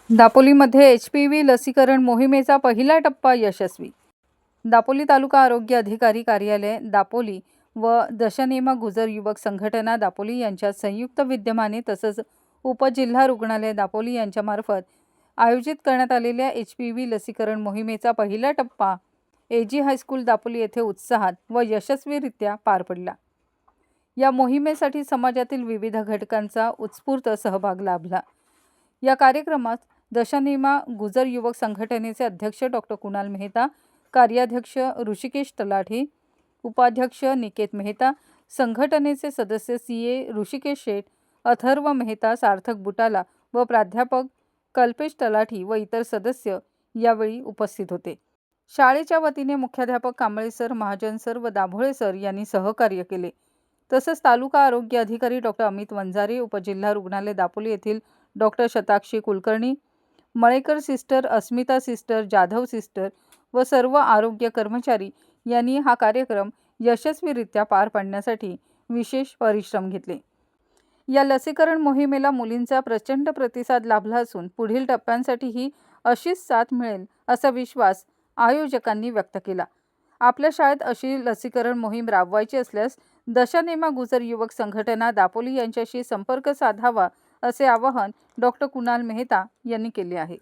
दापोलीमध्ये HPV लसीकरण मोहिमेचा पहिला टप्पा यशस्वी। दापोली तालुका आरोग्य अधिकारी कार्यालय दापोली व दशनेमा गुजर युवक संघटना दापोली यांच्या संयुक्त विद्यमाने तसंच उपजिल्हा रुग्णालय दापोली यांच्यामार्फत आयोजित करण्यात आलेल्या HPV लसीकरण मोहिमेचा पहिला टप्पा AG हायस्कूल दापोली येथे उत्साहात व यशस्वीरित्या पार पडला। या मोहिमेसाठी समाजातील विविध घटकांचा उत्स्फूर्त सहभाग लाभला। या कार्यक्रमात दशनेमा गुजर युवक संघटनेचे अध्यक्ष डॉक्टर कुणाल मेहता, कार्याध्यक्ष ऋषिकेश तलाठी, उपाध्यक्ष निकेत मेहता, संघटनेचे सदस्य CA ऋषिकेश शेठ, अथर्व मेहता, सार्थक बुटाला व प्राध्यापक कल्पेश तलाठी व इतर सदस्य यावेळी उपस्थित होते। शाळेच्या वतीने मुख्याध्यापक कांबळे सर, महाजन सर व दाभोळे सर यांनी सहकार्य केले। तसंच तालुका आरोग्य अधिकारी डॉक्टर अमित वंजारे, उपजिल्हा रुग्णालय दापोली येथील डॉक्टर शताक्षी कुलकर्णी, मळेकर सिस्टर, अस्मिता सिस्टर, जाधव सिस्टर व सर्व आरोग्य कर्मचारी यांनी हा कार्यक्रम यशस्वीरित्या पार पाडण्यासाठी विशेष परिश्रम घेतले। या लसीकरण मोहिमेला मुलींचा प्रचंड प्रतिसाद लाभला असून पुढील टप्प्यांसाठीही अशीच साथ मिळेल असा विश्वास आयोजकांनी व्यक्त केला। आपल्या शाळेत अशी लसीकरण मोहीम राबवायची असल्यास दशनेमा गुजर युवक संघटना दापोली यांच्याशी संपर्क साधावा असे आवाहन डॉक्टर कुणाल मेहता यांनी केले आहे।